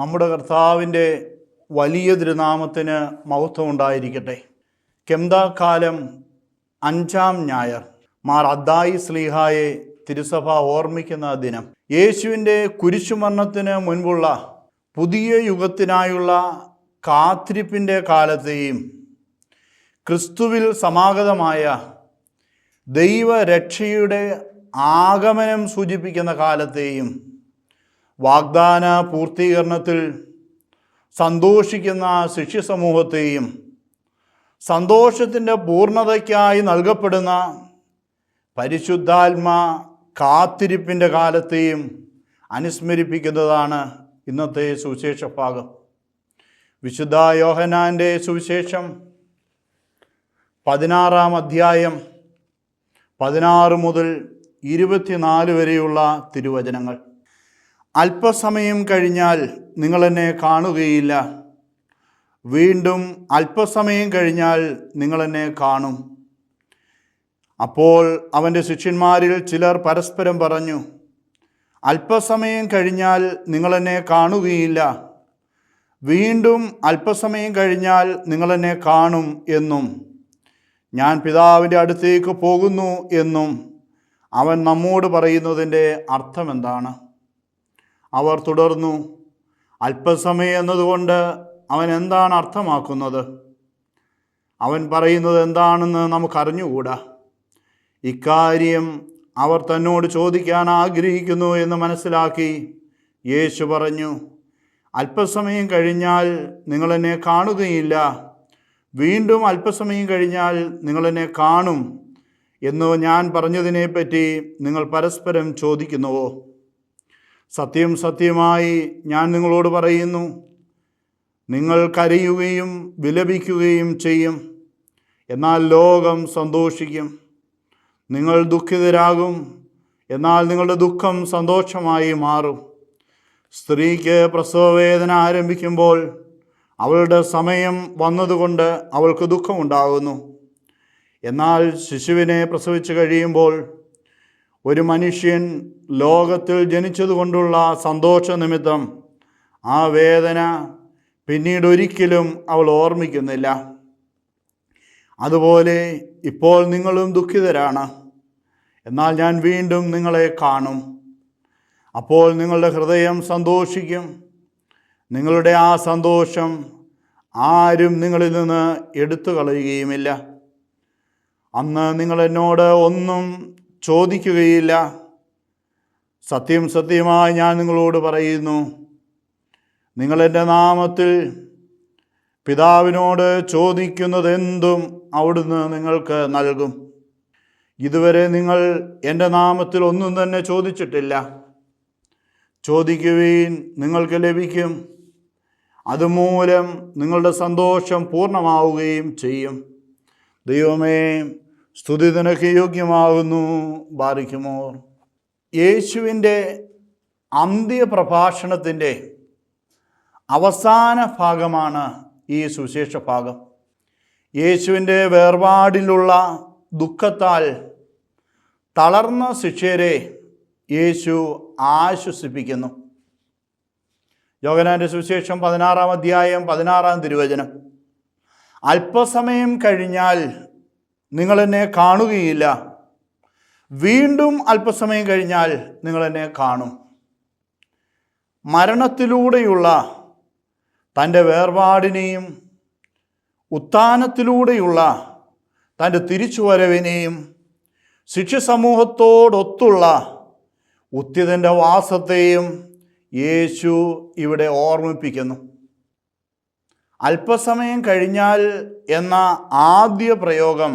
നമ്മുടെ കർത്താവിൻ്റെ വലിയ തിരുനാമത്തിന് മഹത്വം ഉണ്ടായിരിക്കട്ടെ. കെംദാക്കാലം 5-ാം ഞായർ മാർ അദ്ദായി ശ്ലീഹായെ തിരുസഭ ഓർമ്മിക്കുന്ന ദിനം. യേശുവിൻ്റെ കുരിശുമരണത്തിന് മുൻപുള്ള പുതിയ യുഗത്തിനായുള്ള കാത്തിരിപ്പിൻ്റെ കാലത്തെയും ക്രിസ്തുവിൽ സമാഗതമായ ദൈവരക്ഷയുടെ ആഗമനം സൂചിപ്പിക്കുന്ന കാലത്തെയും വാഗ്ദാന പൂർത്തീകരണത്തിൽ സന്തോഷിക്കുന്ന ശിഷ്യസമൂഹത്തെയും സന്തോഷത്തിൻ്റെ പൂർണ്ണതയ്ക്കായി നൽകപ്പെടുന്ന പരിശുദ്ധാത്മ കാത്തിരിപ്പിൻ്റെ കാലത്തെയും അനുസ്മരിപ്പിക്കുന്നതാണ് ഇന്നത്തെ സുവിശേഷ ഭാഗം. വിശുദ്ധ യോഹന്നാൻ്റെ സുവിശേഷം 16-ാം അധ്യായം 16 മുതൽ 24 വരെയുള്ള തിരുവചനങ്ങൾ. അല്പസമയം കഴിഞ്ഞാൽ നിങ്ങൾ എന്നെ കാണുകയില്ല, വീണ്ടും അല്പസമയം കഴിഞ്ഞാൽ നിങ്ങൾ എന്നെ കാണും. അപ്പോൾ അവൻ്റെ ശിഷ്യന്മാരിൽ ചിലർ പരസ്പരം പറഞ്ഞു, അല്പസമയം കഴിഞ്ഞാൽ നിങ്ങൾ എന്നെ കാണുകയില്ല, വീണ്ടും അല്പസമയം കഴിഞ്ഞാൽ നിങ്ങൾ എന്നെ കാണും എന്നും ഞാൻ പിതാവിൻ്റെ അടുത്തേക്ക് പോകുന്നു എന്നും അവൻ നമ്മോട് പറയുന്നതിൻ്റെ അർത്ഥമെന്താണ്? അവർ തുടർന്നു, അല്പസമയം എന്നതുകൊണ്ട് അവൻ എന്താണ് അർത്ഥമാക്കുന്നത്? അവൻ പറയുന്നത് എന്താണെന്ന് നമുക്കറിഞ്ഞുകൂടാ. ഇക്കാര്യം അവർ തന്നോട് ചോദിക്കാൻ ആഗ്രഹിക്കുന്നു എന്ന് മനസ്സിലാക്കി യേശു പറഞ്ഞു, അല്പസമയം കഴിഞ്ഞാൽ നിങ്ങൾ എന്നെ കാണുകയില്ല, വീണ്ടും അല്പസമയം കഴിഞ്ഞാൽ നിങ്ങൾ എന്നെ കാണും എന്ന് ഞാൻ പറഞ്ഞതിനെപ്പറ്റി നിങ്ങൾ പരസ്പരം ചോദിക്കുന്നുവോ? സത്യം സത്യമായി ഞാൻ നിങ്ങളോട് പറയുന്നു, നിങ്ങൾ കരയുകയും വിലപിക്കുകയും ചെയ്യും, എന്നാൽ ലോകം സന്തോഷിക്കും. നിങ്ങൾ ദുഃഖിതരാകും, എന്നാൽ നിങ്ങളുടെ ദുഃഖം സന്തോഷമായി മാറും. സ്ത്രീക്ക് പ്രസവവേദന ആരംഭിക്കുമ്പോൾ അവളുടെ സമയം വന്നതുകൊണ്ട് അവൾക്ക് ദുഃഖമുണ്ടാകുന്നു. എന്നാൽ ശിശുവിനെ പ്രസവിച്ചു കഴിയുമ്പോൾ ഒരു മനുഷ്യൻ ലോകത്തിൽ ജനിച്ചതുകൊണ്ടുള്ള സന്തോഷ നിമിത്തം ആ വേദന പിന്നീട് ഒരിക്കലും അവൾ ഓർമ്മിക്കുന്നില്ല. അതുപോലെ ഇപ്പോൾ നിങ്ങളും ദുഃഖിതരാണ്, എന്നാൽ ഞാൻ വീണ്ടും നിങ്ങളെ കാണും. അപ്പോൾ നിങ്ങളുടെ ഹൃദയം സന്തോഷിക്കും. നിങ്ങളുടെ ആ സന്തോഷം ആരും നിങ്ങളിൽ നിന്ന് എടുത്തു കളയുകയുമില്ല. അന്ന് നിങ്ങൾ എന്നോട് ഒന്നും ചോദിക്കുകയില്ല. സത്യം സത്യമായി ഞാൻ നിങ്ങളോട് പറയുന്നു, നിങ്ങൾ എൻ്റെ നാമത്തിൽ പിതാവിനോട് ചോദിക്കുന്നതെന്തും അവിടുന്ന് നിങ്ങൾക്ക് നൽകും. ഇതുവരെ നിങ്ങൾ എൻ്റെ നാമത്തിൽ ഒന്നും തന്നെ ചോദിച്ചിട്ടില്ല. ചോദിക്കുവിൻ, നിങ്ങൾക്ക് ലഭിക്കും. അതുമൂലം നിങ്ങളുടെ സന്തോഷം പൂർണ്ണമാവുകയും ചെയ്യും. ദൈവമേ, സ്തുതി നിനക്ക് യോഗ്യമാകുന്നു. ബാരിക്കുമോർ. യേശുവിൻ്റെ അന്ത്യപ്രഭാഷണത്തിൻ്റെ അവസാന ഭാഗമാണ് ഈ സുവിശേഷ ഭാഗം. യേശുവിൻ്റെ വേർപാടിലുള്ള ദുഃഖത്താൽ തളർന്ന ശിഷ്യരെ യേശു ആശ്വസിപ്പിക്കുന്നു. യോഹന്നാൻ്റെ സുവിശേഷം 16-ാം അധ്യായം 16-ാം തിരുവചനം. അല്പസമയം കഴിഞ്ഞാൽ നിങ്ങൾ എന്നെ കാണുകയില്ല, വീണ്ടും അല്പസമയം കഴിഞ്ഞാൽ നിങ്ങൾ എന്നെ കാണും. മരണത്തിലൂടെയുള്ള തൻ്റെ വേർപാടിനെയും ഉത്ഥാനത്തിലൂടെയുള്ള തൻ്റെ തിരിച്ചുവരവിനെയും ശിഷ്യസമൂഹത്തോടൊത്തുള്ള ഉത്ഥിതൻ്റെ വാസത്തെയും യേശു ഇവിടെ ഓർമ്മിപ്പിക്കുന്നു. അല്പസമയം കഴിഞ്ഞാൽ എന്ന ആദ്യ പ്രയോഗം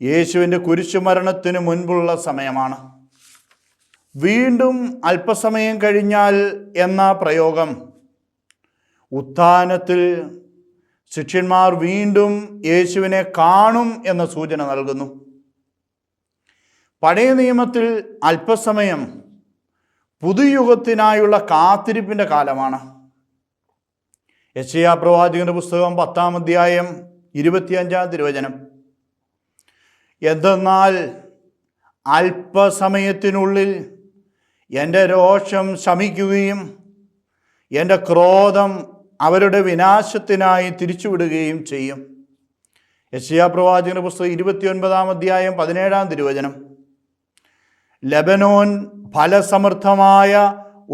യേശുവിൻ്റെ കുരിശുമരണത്തിന് മുൻപുള്ള സമയമാണ്. വീണ്ടും അല്പസമയം കഴിഞ്ഞാൽ എന്ന പ്രയോഗം ഉത്ഥാനത്തിൽ ശിഷ്യന്മാർ വീണ്ടും യേശുവിനെ കാണും എന്ന സൂചന നൽകുന്നു. പഴയ നിയമത്തിൽ അല്പസമയം പുതുയുഗത്തിനായുള്ള കാത്തിരിപ്പിൻ്റെ കാലമാണ്. യെശയ്യാ പ്രവാചകന്റെ പുസ്തകം 10-ാം അധ്യായം 25-ാം തിരുവചനം. എന്തെന്നാൽ അല്പസമയത്തിനുള്ളിൽ എൻ്റെ രോഷം ശമിക്കുകയും എൻ്റെ ക്രോധം അവരുടെ വിനാശത്തിനായി തിരിച്ചുവിടുകയും ചെയ്യും. യെശയ്യാ പ്രവാചകന്റെ പുസ്തകം 29-ാം അധ്യായം 17-ാം തിരുവചനം. ലെബനോൻ ഫലസമൃദ്ധമായ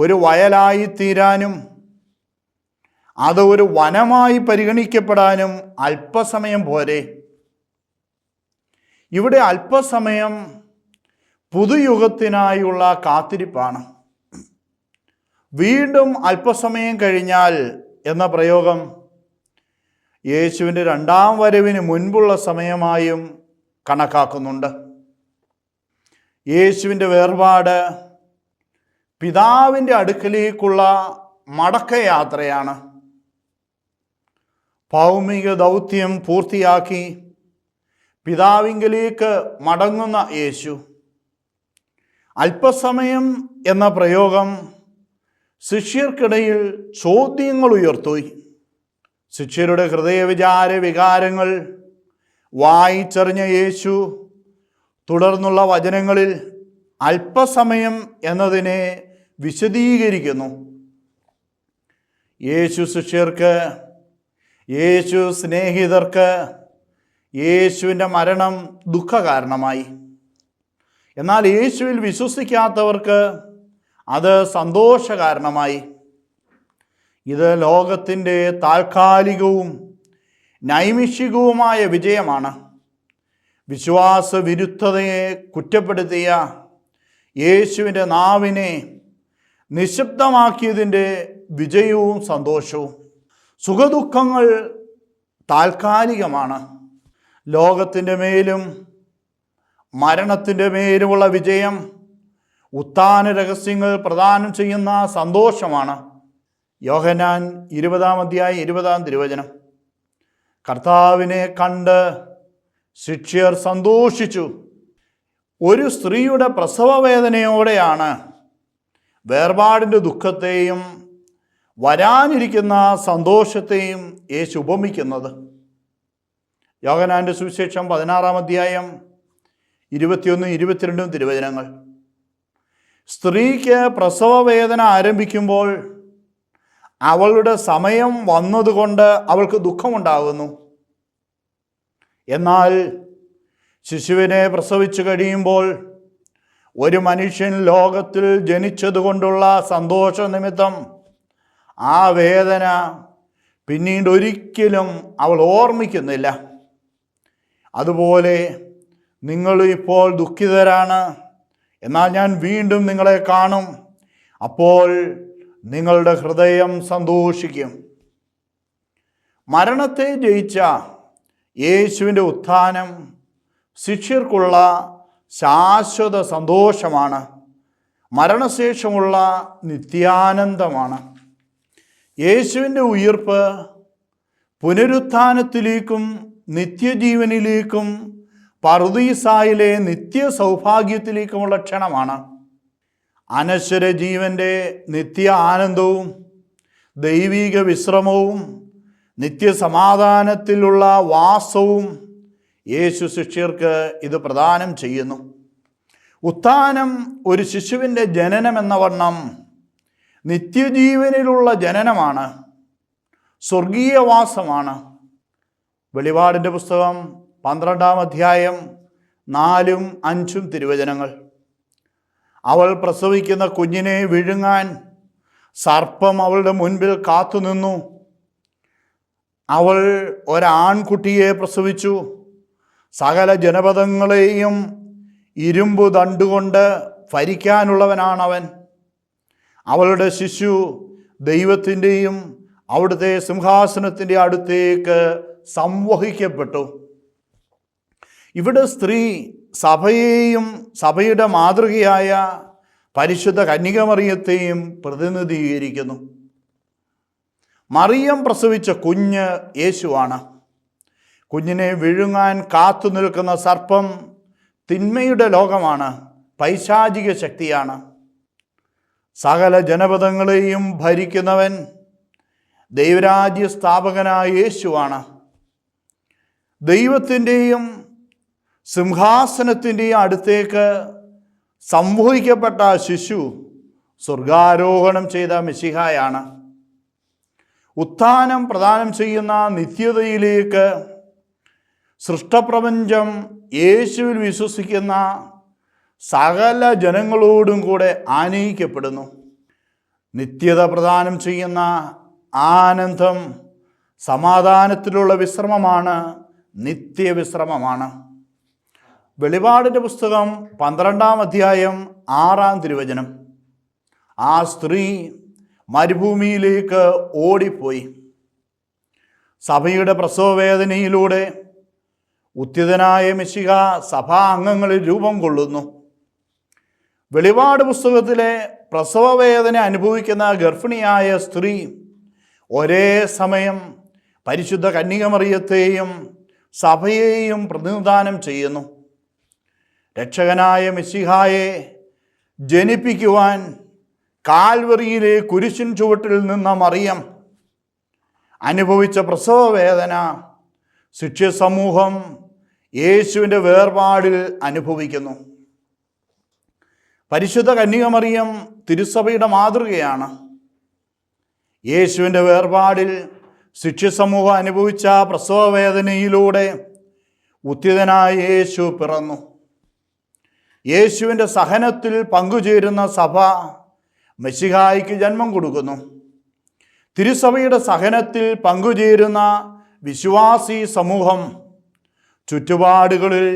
ഒരു വയലായി തീരാനും അത് ഒരു വനമായി പരിഗണിക്കപ്പെടാനും അല്പസമയം പോരെ. ഇവിടെ അല്പസമയം പുതുയുഗത്തിനായുള്ള കാത്തിരിപ്പാണ്. വീണ്ടും അല്പസമയം കഴിഞ്ഞാൽ എന്ന പ്രയോഗം യേശുവിൻ്റെ രണ്ടാം വരവിന് മുൻപുള്ള സമയമായും കണക്കാക്കുന്നുണ്ട്. യേശുവിൻ്റെ വേർപാട് പിതാവിൻ്റെ അടുക്കലേക്കുള്ള മടക്കയാത്രയാണ്. ഭൗമിക ദൗത്യം പൂർത്തിയാക്കി പിതാവിങ്കലേക്ക് മടങ്ങുന്ന യേശു. അല്പസമയം എന്ന പ്രയോഗം ശിഷ്യർക്കിടയിൽ ചോദ്യങ്ങൾ ഉയർത്തി. ശിഷ്യരുടെ ഹൃദയവിചാര വികാരങ്ങൾ വായിച്ചറിഞ്ഞ യേശു തുടർന്നുള്ള വചനങ്ങളിൽ അല്പസമയം എന്നതിനെ വിശദീകരിക്കുന്നു. യേശു ശിഷ്യർക്ക്, യേശു സ്നേഹിതർക്ക് യേശുവിൻ്റെ മരണം ദുഃഖകാരണമായി. എന്നാൽ യേശുവിൽ വിശ്വസിക്കാത്തവർക്ക് അത് സന്തോഷകാരണമായി. ഇത് ലോകത്തിൻ്റെ താൽക്കാലികവും നൈമിഷികവുമായ വിജയമാണ്. വിശ്വാസവിരുദ്ധതയെ കുറ്റപ്പെടുത്തിയ യേശുവിൻ്റെ നാവിനെ നിശബ്ദമാക്കിയതിൻ്റെ വിജയവും സന്തോഷവും. സുഖദുഃഖങ്ങൾ താൽക്കാലികമാണ്. ലോകത്തിൻ്റെ മേലും മരണത്തിൻ്റെ മേലുമുള്ള വിജയം ഉത്ഥാന രഹസ്യങ്ങൾ പ്രദാനം ചെയ്യുന്ന സന്തോഷമാണ്. യോഹന്നാൻ 20-ാം അധ്യായം 20-ാം തിരുവചനം. കർത്താവിനെ കണ്ട് ശിഷ്യർ സന്തോഷിച്ചു. ഒരു സ്ത്രീയുടെ പ്രസവവേദനയോടെയാണ് വേർപാടിൻ്റെ ദുഃഖത്തെയും വരാനിരിക്കുന്ന സന്തോഷത്തെയും യേശു ഉപമിക്കുന്നത്. യോഹന്നാൻ്റെ സുവിശേഷം 16-ാം അധ്യായം 21-22 തിരുവചനങ്ങൾ. സ്ത്രീക്ക് പ്രസവവേദന ആരംഭിക്കുമ്പോൾ അവളുടെ സമയം വന്നതുകൊണ്ട് അവൾക്ക് ദുഃഖമുണ്ടാകുന്നു. എന്നാൽ ശിശുവിനെ പ്രസവിച്ചു കഴിയുമ്പോൾ ഒരു മനുഷ്യൻ ലോകത്തിൽ ജനിച്ചതുകൊണ്ടുള്ള സന്തോഷ നിമിത്തം ആ വേദന പിന്നീട് ഒരിക്കലും അവൾ ഓർമ്മിക്കുന്നില്ല. അതുപോലെ നിങ്ങൾ ഇപ്പോൾ ദുഃഖിതരാണ്, എന്നാൽ ഞാൻ വീണ്ടും നിങ്ങളെ കാണും, അപ്പോൾ നിങ്ങളുടെ ഹൃദയം സന്തോഷിക്കും. മരണത്തെ ജയിച്ച യേശുവിൻ്റെ ഉത്ഥാനം ശിഷ്യർക്കുള്ള ശാശ്വത സന്തോഷമാണ്. മരണശേഷമുള്ള നിത്യാനന്ദമാണ്. യേശുവിൻ്റെ ഉയിർപ്പ് പുനരുത്ഥാനത്തിലേക്കും നിത്യജീവനിലേക്കും പറുദീസായിലെ നിത്യ സൗഭാഗ്യത്തിലേക്കുമുള്ള ക്ഷണമാണ്. അനശ്വര ജീവൻ്റെ നിത്യ ആനന്ദവും ദൈവിക വിശ്രമവും നിത്യസമാധാനത്തിലുള്ള വാസവും യേശു ശിഷ്യർക്ക് ഇത് പ്രദാനം ചെയ്യുന്നു. ഉത്ഥാനം ഒരു ശിശുവിൻ്റെ ജനനം എന്ന വണ്ണം നിത്യജീവനിലുള്ള ജനനമാണ്, സ്വർഗീയവാസമാണ്. വെളിപാടിൻ്റെ പുസ്തകം 12-ാം അധ്യായം 4-5 തിരുവചനങ്ങൾ. അവൾ പ്രസവിക്കുന്ന കുഞ്ഞിനെ വിഴുങ്ങാൻ സർപ്പം അവളുടെ മുൻപിൽ കാത്തുനിന്നു. അവൾ ഒരാൺകുട്ടിയെ പ്രസവിച്ചു. സകല ജനപദങ്ങളെയും ഇരുമ്പു ദണ്ടുകൊണ്ട് ഭരിക്കാനുള്ളവനാണവൻ. അവളുടെ ശിശു ദൈവത്തിൻ്റെയും അവിടുത്തെ സിംഹാസനത്തിൻ്റെ അടുത്തേക്ക് സംവഹിക്കപ്പെട്ടു. ഇവിടെ സ്ത്രീ സഭയെയും സഭയുടെ മാതൃകയായ പരിശുദ്ധ കന്യകമറിയത്തെയും പ്രതിനിധീകരിക്കുന്നു. മറിയം പ്രസവിച്ച കുഞ്ഞ് യേശുവാണ്. കുഞ്ഞിനെ വിഴുങ്ങാൻ കാത്തു നിൽക്കുന്ന സർപ്പം തിന്മയുടെ ലോകമാണ്, പൈശാചിക ശക്തിയാണ്. സകല ജനപദങ്ങളെയും ഭരിക്കുന്നവൻ ദൈവരാജ്യ സ്ഥാപകനായ യേശുവാണ്. ദൈവത്തിൻ്റെയും സിംഹാസനത്തിൻ്റെയും അടുത്തേക്ക് സംവഹിക്കപ്പെട്ട ശിശു സ്വർഗാരോഹണം ചെയ്ത മെശിഹായാണ്. ഉത്ഥാനം പ്രദാനം ചെയ്യുന്ന നിത്യതയിലേക്ക് സൃഷ്ടപ്രപഞ്ചം യേശുവിൽ വിശ്വസിക്കുന്ന സകല ജനങ്ങളോടും കൂടെ ആനയിക്കപ്പെടുന്നു. നിത്യത പ്രദാനം ചെയ്യുന്ന ആനന്ദം സമാധാനത്തിലുള്ള വിശ്രമമാണ്, നിത്യവിശ്രമമാണ്. വെളിപാടിൻ്റെ പുസ്തകം 12-ാം അധ്യായം 6-ാം തിരുവചനം. ആ സ്ത്രീ മരുഭൂമിയിലേക്ക് ഓടിപ്പോയി. സഭയുടെ പ്രസവവേദനയിലൂടെ ഉത്ഥിതനായ മെശിഹ സഭാ അംഗങ്ങളിൽ രൂപം കൊള്ളുന്നു. വെളിപാട് പുസ്തകത്തിലെ പ്രസവവേദന അനുഭവിക്കുന്ന ഗർഭിണിയായ സ്ത്രീ ഒരേ സമയം പരിശുദ്ധ കന്യകമറിയത്തെയും സഭയെയും പ്രതിനിധാനം ചെയ്യുന്നു. രക്ഷകനായ മെശിഹായെ ജനിപ്പിക്കുവാൻ കാൽവറിയിലെ കുരിശിൻ ചുവട്ടിൽ നിന്ന മറിയം അനുഭവിച്ച പ്രസവവേദന ശിഷ്യ സമൂഹം യേശുവിൻ്റെ വേർപാടിൽ അനുഭവിക്കുന്നു. പരിശുദ്ധ കന്യകമറിയം തിരുസഭയുടെ മാതൃകയാണ്. യേശുവിൻ്റെ വേർപാടിൽ ശിഷ്യ സമൂഹം അനുഭവിച്ച പ്രസവവേദനയിലൂടെ ഉത്ഥിതനായ യേശു പിറന്നു. യേശുവിൻ്റെ സഹനത്തിൽ പങ്കുചേരുന്ന സഭ മെശിഹായ്ക്ക് ജന്മം കൊടുക്കുന്നു. തിരുസഭയുടെ സഹനത്തിൽ പങ്കുചേരുന്ന വിശ്വാസി സമൂഹം ചുറ്റുപാടുകളിൽ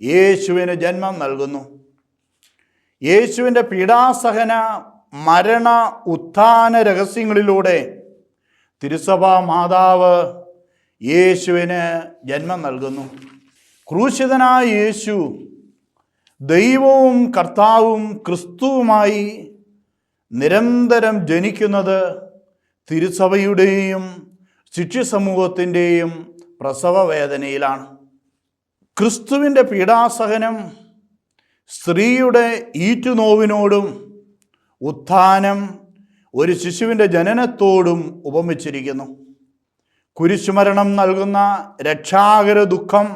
യേശുവിന് ജന്മം നൽകുന്നു. യേശുവിൻ്റെ പീഡാസഹന മരണ ഉത്ഥാന രഹസ്യങ്ങളിലൂടെ തിരുസഭാ മാതാവ് യേശുവിന് ജന്മം നൽകുന്നു. ക്രൂശിതനായ യേശു ദൈവവും കർത്താവും ക്രിസ്തുവുമായി നിരന്തരം ജനിക്കുന്നത് തിരുസഭയുടെയും ശിഷ്യ സമൂഹത്തിൻ്റെയും പ്രസവവേദനയിലാണ്. ക്രിസ്തുവിൻ്റെ പീഡാസഹനം സ്ത്രീയുടെ ഈറ്റുനോവിനോടും ഉത്ഥാനം ഒരു ശിശുവിൻ്റെ ജനനത്തോടും ഉപമിച്ചിരിക്കുന്നു. കുരിശുമരണം നൽകുന്ന രക്ഷാകര ദുഃഖം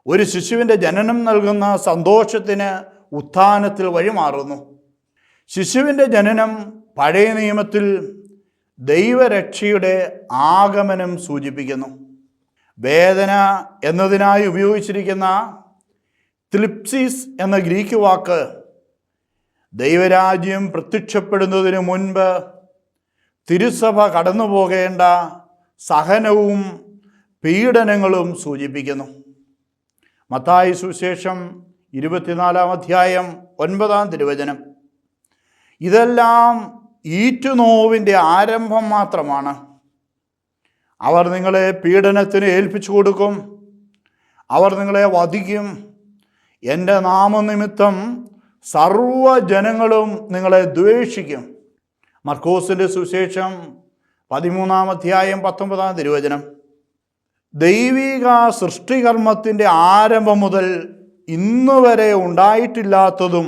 ഒരു ശിശുവിൻ്റെ ജനനം നൽകുന്ന സന്തോഷത്തിന് ഉത്ഥാനത്തിൽ വഴിമാറുന്നു. ശിശുവിൻ്റെ ജനനം പഴയ നിയമത്തിൽ ദൈവരക്ഷയുടെ ആഗമനം സൂചിപ്പിക്കുന്നു. വേദന എന്നതിനായി ഉപയോഗിച്ചിരിക്കുന്ന ത്ലിപ്സിസ് എന്ന ഗ്രീക്ക് വാക്ക് ദൈവരാജ്യം പ്രത്യക്ഷപ്പെടുന്നതിന് മുൻപ് തിരുസഭ കടന്നു പോകേണ്ട സഹനവും പീഡനങ്ങളും സൂചിപ്പിക്കുന്നു. മത്തായി സുവിശേഷം 24-ാം അധ്യായം 9-ാം തിരുവചനം. ഇതെല്ലാം ഈറ്റുനോവിൻ്റെ ആരംഭം മാത്രമാണ്. അവർ നിങ്ങളെ പീഡനത്തിന് ഏൽപ്പിച്ചു കൊടുക്കും, അവർ നിങ്ങളെ വധിക്കും, എൻ്റെ നാമനിമിത്തം സർവ്വജനങ്ങളും നിങ്ങളെ ദ്വേഷിക്കും. മർക്കോസിൻ്റെ സുവിശേഷം 13-ാം അധ്യായം 19-ാം തിരുവചനം. ദൈവിക സൃഷ്ടികർമ്മത്തിൻ്റെ ആരംഭം മുതൽ ഇന്നുവരെ ഉണ്ടായിട്ടില്ലാത്തതും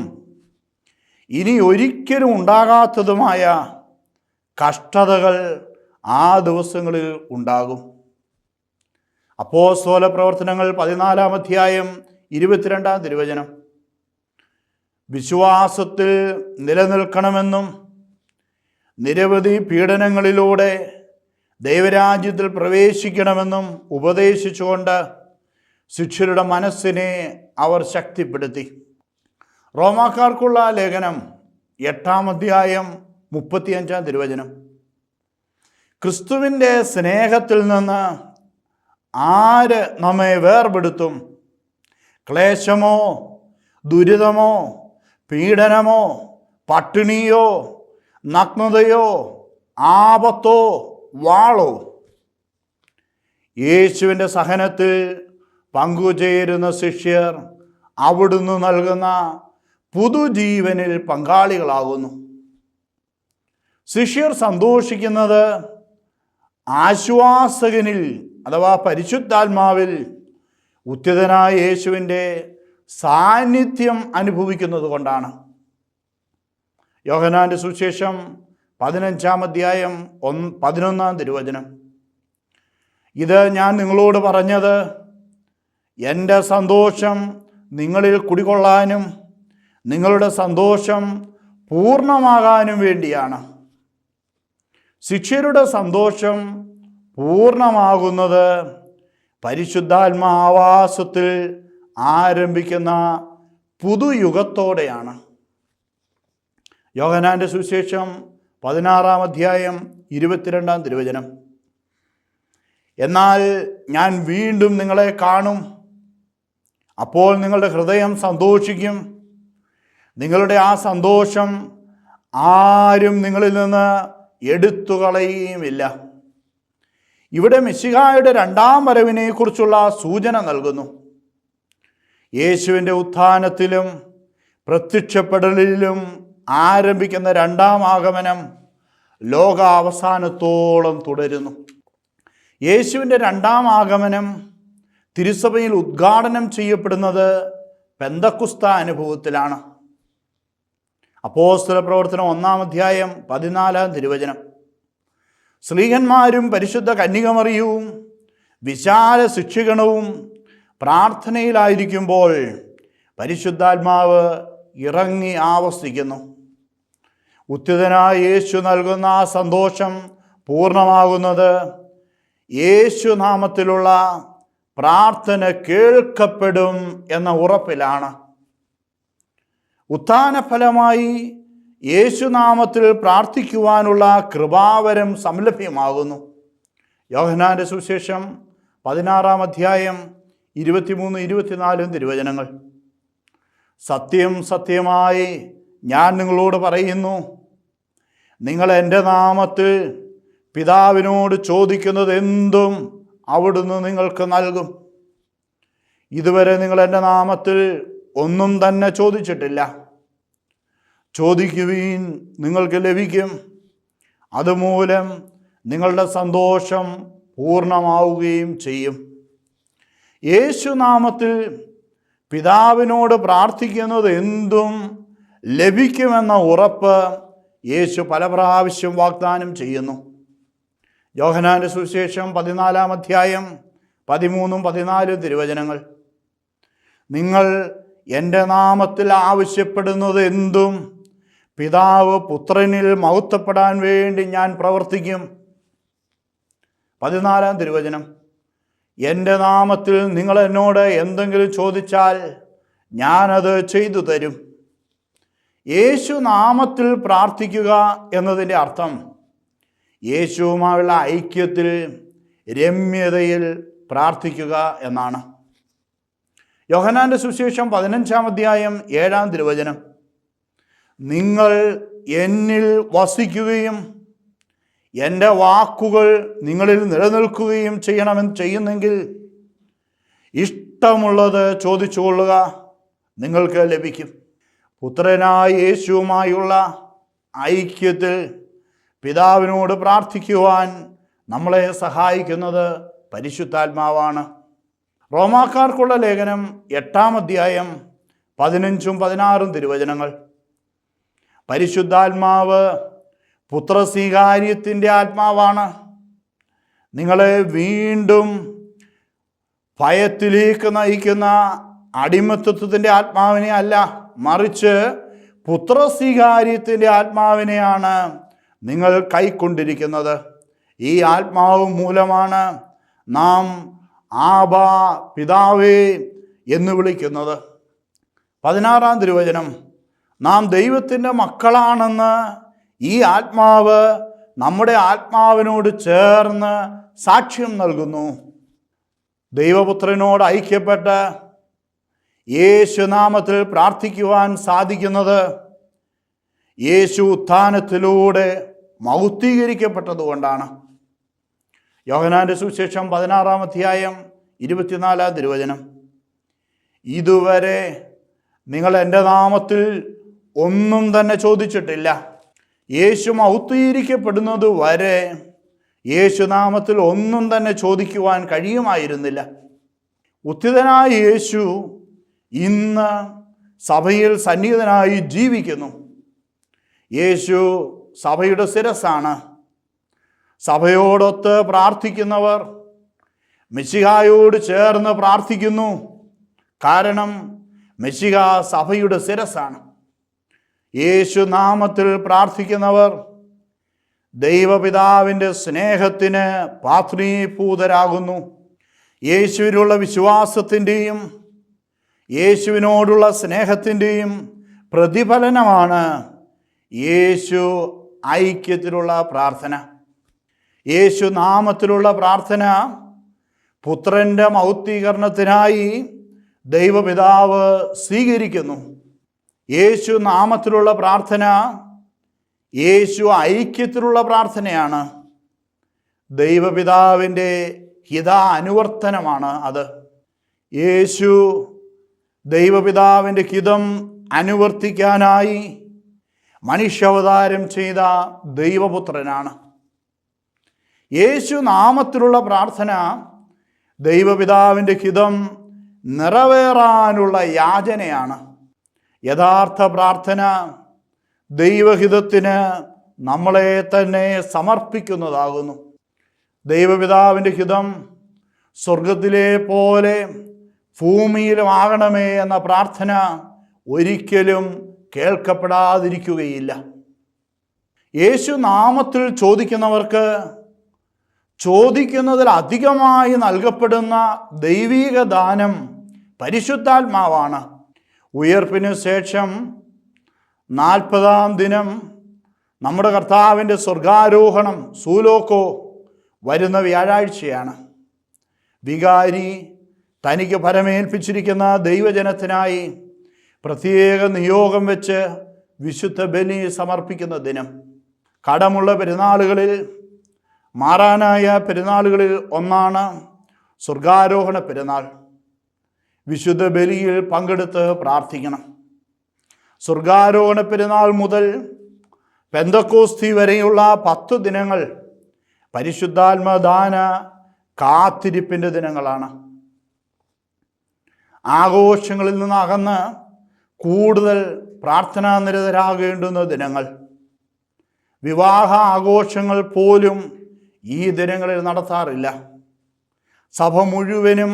ഇനി ഒരിക്കലും ഉണ്ടാകാത്തതുമായ കഷ്ടതകൾ ആ ദിവസങ്ങളിൽ ഉണ്ടാകും. അപ്പോസ്തല പ്രവർത്തനങ്ങൾ 14-ാം അധ്യായം 22-ാം തിരുവചനം. വിശ്വാസത്തിൽ നിലനിൽക്കണമെന്നും നിരവധി പീഡനങ്ങളിലൂടെ ദൈവരാജ്യത്തിൽ പ്രവേശിക്കണമെന്നും ഉപദേശിച്ചുകൊണ്ട് ശിഷ്യരുടെ മനസ്സിനെ അവർ ശക്തിപ്പെടുത്തി. റോമാക്കാർക്കുള്ള ലേഖനം 8-ാം അധ്യായം 35-ാം തിരുവചനം. ക്രിസ്തുവിൻ്റെ സ്നേഹത്തിൽ നിന്ന് ആര് നമ്മെ വേർപെടുത്തും? ക്ലേശമോ, ദുരിതമോ, പീഡനമോ, പട്ടിണിയോ, നഗ്നതയോ, ആപത്തോ, വാളോ? യേശുവിൻ്റെ സഹനത്തിൽ പങ്കുചേരുന്ന ശിഷ്യർ അവിടുന്ന് നൽകുന്ന പുതുജീവനിൽ പങ്കാളികളാകുന്നു. ശിഷ്യർ സന്തോഷിക്കുന്നത് ആശ്വാസകനിൽ അഥവാ പരിശുദ്ധാത്മാവിൽ ഉത്ഥിതനായ യേശുവിൻ്റെ സാന്നിധ്യം അനുഭവിക്കുന്നത് കൊണ്ടാണ്. യോഹന്നാൻ്റെ സുവിശേഷം 15-ാം അധ്യായം 11-ാം തിരുവചനം. ഇത് ഞാൻ നിങ്ങളോട് പറഞ്ഞത് എൻ്റെ സന്തോഷം നിങ്ങളിൽ കുടികൊള്ളാനും നിങ്ങളുടെ സന്തോഷം പൂർണ്ണമാകാനും വേണ്ടിയാണ്. ശിഷ്യരുടെ സന്തോഷം പൂർണ്ണമാകുന്നത് പരിശുദ്ധാത്മാവാസത്തിൽ ആരംഭിക്കുന്ന പുതുയുഗത്തോടെയാണ്. യോഹന്നാന്റെ സുവിശേഷം 16-ാം അധ്യായം 22-ാം തിരുവചനം. എന്നാൽ ഞാൻ വീണ്ടും നിങ്ങളെ കാണും, അപ്പോൾ നിങ്ങളുടെ ഹൃദയം സന്തോഷിക്കും, നിങ്ങളുടെ ആ സന്തോഷം ആരും നിങ്ങളിൽ നിന്ന് എടുത്തു കളയുകയുമില്ല. ഇവിടെ മിശിഹായുടെ രണ്ടാം വരവിനെ കുറിച്ചുള്ള സൂചന നൽകുന്നു. യേശുവിൻ്റെ ഉത്ഥാനത്തിലും പ്രത്യക്ഷപ്പെടലിലും ആരംഭിക്കുന്ന രണ്ടാം ആഗമനം ലോകാവസാനത്തോളം തുടരുന്നു. യേശുവിൻ്റെ രണ്ടാം ആഗമനം തിരുസഭയിൽ ഉദ്ഘാടനം ചെയ്യപ്പെടുന്നത് പെന്തക്കുസ്ത അനുഭവത്തിലാണ്. അപ്പോസ്തല പ്രവർത്തനം 1-ാം അധ്യായം 14-ാം തിരുവചനം. ശ്ലീഹന്മാരും പരിശുദ്ധ കന്യകമറിയവും വിശാല ശിക്ഷഗണവും പ്രാർത്ഥനയിലായിരിക്കുമ്പോൾ പരിശുദ്ധാത്മാവ് ഇറങ്ങി ആവസിക്കുന്നു. ഉത്ഥിതനായ യേശു നൽകുന്ന ആ സന്തോഷം പൂർണ്ണമാകുന്നത് യേശുനാമത്തിലുള്ള പ്രാർത്ഥന കേൾക്കപ്പെടും എന്ന ഉറപ്പിലാണ്. ഉത്ഥാനഫലമായി യേശുനാമത്തിൽ പ്രാർത്ഥിക്കുവാനുള്ള കൃപാവരം സംലഭ്യമാകുന്നു. യോഹന്നാന്റെ സുവിശേഷം 16-ാം അധ്യായം 23-24 തിരുവചനങ്ങൾ. സത്യം സത്യമായി ഞാൻ നിങ്ങളോട് പറയുന്നു, നിങ്ങൾ എൻ്റെ നാമത്തിൽ പിതാവിനോട് ചോദിക്കുന്നത് എന്തും അവിടുന്ന് നിങ്ങൾക്ക് നൽകും. ഇതുവരെ നിങ്ങൾ എൻ്റെ നാമത്തിൽ ഒന്നും തന്നെ ചോദിച്ചിട്ടില്ല. ചോദിക്കുവീൻ, നിങ്ങൾക്ക് ലഭിക്കും. അതുമൂലം നിങ്ങളുടെ സന്തോഷം പൂർണ്ണമാവുകയും ചെയ്യും. യേശുനാമത്തിൽ പിതാവിനോട് പ്രാർത്ഥിക്കുന്നത് എന്തും ലഭിക്കുമെന്ന ഉറപ്പ് യേശു പല പ്രാവശ്യം വാഗ്ദാനം ചെയ്യുന്നു. യോഹന്നാന്റെ സുവിശേഷം 14-ാം അധ്യായം 13-14 തിരുവചനങ്ങൾ. നിങ്ങൾ എൻ്റെ നാമത്തിൽ ആവശ്യപ്പെടുന്നത് എന്തും പിതാവ് പുത്രനിൽ മഹത്വപ്പെടാൻ വേണ്ടി ഞാൻ പ്രവർത്തിക്കും. 14-ാം തിരുവചനം. എൻ്റെ നാമത്തിൽ നിങ്ങൾ എന്നോട് എന്തെങ്കിലും ചോദിച്ചാൽ ഞാനത് ചെയ്തു തരും. യേശു നാമത്തിൽ പ്രാർത്ഥിക്കുക എന്നതിൻ്റെ അർത്ഥം യേശുവുമായുള്ള ഐക്യത്തിൽ, രമ്യതയിൽ പ്രാർത്ഥിക്കുക എന്നാണ്. യോഹന്നാന്റെ സുവിശേഷം 15-ാം അധ്യായം 7-ാം തിരുവചനം. നിങ്ങൾ എന്നിൽ വസിക്കുകയും എൻ്റെ വാക്കുകൾ നിങ്ങളിൽ നിലനിൽക്കുകയും ചെയ്യുന്നെങ്കിൽ ഇഷ്ടമുള്ളത് ചോദിച്ചുകൊള്ളുക, നിങ്ങൾക്ക് ലഭിക്കും. പുത്രനായ യേശുവുമായുള്ള ഐക്യത്തിൽ പിതാവിനോട് പ്രാർത്ഥിക്കുവാൻ നമ്മളെ സഹായിക്കുന്നത് പരിശുദ്ധാത്മാവാണ്. റോമാക്കാർക്കുള്ള ലേഖനം 8-ാം അധ്യായം 15-16 തിരുവചനങ്ങൾ. പരിശുദ്ധാത്മാവ് പുത്രസ്വീകാര്യത്തിൻ്റെ ആത്മാവാണ്. നിങ്ങളെ വീണ്ടും ഭയത്തിലേക്ക് നയിക്കുന്ന അടിമത്തത്തിൻ്റെ ആത്മാവിനെ അല്ല, മറിച്ച് പുത്രസ്വീകാര്യത്തിൻ്റെ ആത്മാവിനെയാണ് നിങ്ങൾ കൈക്കൊണ്ടിരിക്കുന്നത്. ഈ ആത്മാവ് മൂലമാണ് നാം ആബാ പിതാവേ എന്ന് വിളിക്കുന്നത്. 16-ാം തിരുവചനം. നാം ദൈവത്തിൻ്റെ മക്കളാണെന്ന് ഈ ആത്മാവ് നമ്മുടെ ആത്മാവിനോട് ചേർന്ന് സാക്ഷ്യം നൽകുന്നു. ദൈവപുത്രനോട് ഐക്യപ്പെട്ട് യേശുനാമത്തിൽ പ്രാർത്ഥിക്കുവാൻ സാധിക്കുന്നത് യേശു ഉത്ഥാനത്തിലൂടെ മൗക്തീകരിക്കപ്പെട്ടതുകൊണ്ടാണ്. യോഹന്നാന്റെ സുവിശേഷം 16-ാം അധ്യായം 24-ാം തിരുവചനം. ഇതുവരെ നിങ്ങൾ എൻ്റെ നാമത്തിൽ ഒന്നും തന്നെ ചോദിച്ചിട്ടില്ല. യേശു മൗക്തീകരിക്കപ്പെടുന്നത് വരെ യേശുനാമത്തിൽ ഒന്നും തന്നെ ചോദിക്കുവാൻ കഴിയുമായിരുന്നില്ല. ഉത്ഥിതനായ യേശു ഇന്ന് സഭയിൽ സന്നിഹിതനായി ജീവിക്കുന്നു. യേശു സഭയുടെ ശിരസ്സാണ്. സഭയോടൊത്ത് പ്രാർത്ഥിക്കുന്നവർ മിശിഹായോട് ചേർന്ന് പ്രാർത്ഥിക്കുന്നു. കാരണം മിശിഹ സഭയുടെ ശിരസ്സാണ്. യേശു നാമത്തിൽ പ്രാർത്ഥിക്കുന്നവർ ദൈവപിതാവിൻ്റെ സ്നേഹത്തിന് പാത്രീഭൂതരാകുന്നു. യേശുവിനുള്ള വിശ്വാസത്തിൻ്റെയും യേശുവിനോടുള്ള സ്നേഹത്തിൻ്റെയും പ്രതിഫലനമാണ് യേശു ഐക്യത്തിലുള്ള പ്രാർത്ഥന. യേശു നാമത്തിലുള്ള പ്രാർത്ഥന പുത്രൻ്റെ മൗക്തീകരണത്തിനായി ദൈവപിതാവ് സ്വീകരിക്കുന്നു. യേശു നാമത്തിലുള്ള പ്രാർത്ഥന യേശു ഐക്യത്തിലുള്ള പ്രാർത്ഥനയാണ്. ദൈവപിതാവിൻ്റെ ഹിതാനുവർത്തനമാണ് അത്. യേശു ദൈവപിതാവിൻ്റെ ഹിതം അനുവർത്തിക്കാനായി മനുഷ്യാവതാരം ചെയ്ത ദൈവപുത്രനാണ്. യേശു നാമത്തിലുള്ള പ്രാർത്ഥന ദൈവപിതാവിൻ്റെ ഹിതം നിറവേറാനുള്ള യാചനയാണ്. യഥാർത്ഥ പ്രാർത്ഥന ദൈവഹിതത്തിന് നമ്മളെ തന്നെ സമർപ്പിക്കുന്നതാകുന്നു. ദൈവപിതാവിൻ്റെ ഹിതം സ്വർഗത്തിലെ പോലെ ഭൂമിയിലുമാകണമേ എന്ന പ്രാർത്ഥന ഒരിക്കലും കേൾക്കപ്പെടാതിരിക്കുകയില്ല. യേശു നാമത്തിൽ ചോദിക്കുന്നവർക്ക് ചോദിക്കുന്നതിലധികമായി നൽകപ്പെടുന്ന ദൈവീക ദാനം പരിശുദ്ധാത്മാവാണ്. ഉയർപ്പിനു ശേഷം 40-ാം ദിനം നമ്മുടെ കർത്താവിൻ്റെ സ്വർഗാരോഹണം സൂലോക്കോ വരുന്ന വ്യാഴാഴ്ചയാണ്. വികാരി തനിക്ക് ഫലമേൽപ്പിച്ചിരിക്കുന്ന ദൈവജനത്തിനായി പ്രത്യേക നിയോഗം വെച്ച് വിശുദ്ധ ബലി സമർപ്പിക്കുന്ന ദിനം. കടമുള്ള പെരുന്നാളുകളിൽ മാറാനായ പെരുന്നാളുകളിൽ ഒന്നാണ് സ്വർഗാരോഹണ പെരുന്നാൾ. വിശുദ്ധ ബലിയിൽ പങ്കെടുത്ത് പ്രാർത്ഥിക്കണം. സ്വർഗാരോഹണ പെരുന്നാൾ മുതൽ പെന്തക്കോസ്തി വരെയുള്ള 10 ദിനങ്ങൾ പരിശുദ്ധാത്മദാന കാത്തിരിപ്പിൻ്റെ ദിനങ്ങളാണ്. ആഘോഷങ്ങളിൽ നിന്ന് അകന്ന് കൂടുതൽ പ്രാർത്ഥനാ നിരതരാകേണ്ടുന്ന ദിനങ്ങൾ. വിവാഹ ആഘോഷങ്ങൾ പോലും ഈ ദിനങ്ങളിൽ നടത്താറില്ല. സഭ മുഴുവനും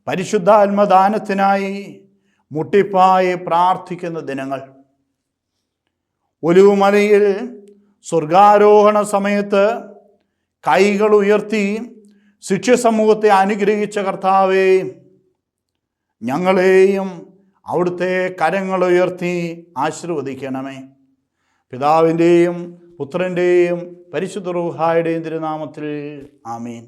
പരിശുദ്ധാത്മദാനത്തിനായി മുട്ടിപ്പായി പ്രാർത്ഥിക്കുന്ന ദിനങ്ങൾ. ഒലിവുമലയിൽ സ്വർഗാരോഹണ സമയത്ത് കൈകൾ ഉയർത്തി ശിഷ്യസമൂഹത്തെ അനുഗ്രഹിച്ച കർത്താവേ, ഞങ്ങളെയും അവിടുത്തെ കരങ്ങളുയർത്തി ആശീർവദിക്കണമേ. പിതാവിൻ്റെയും പുത്രൻ്റെയും പരിശുദ്ധ റൂഹായുടെയും തിരുനാമത്തിൽ ആമീൻ.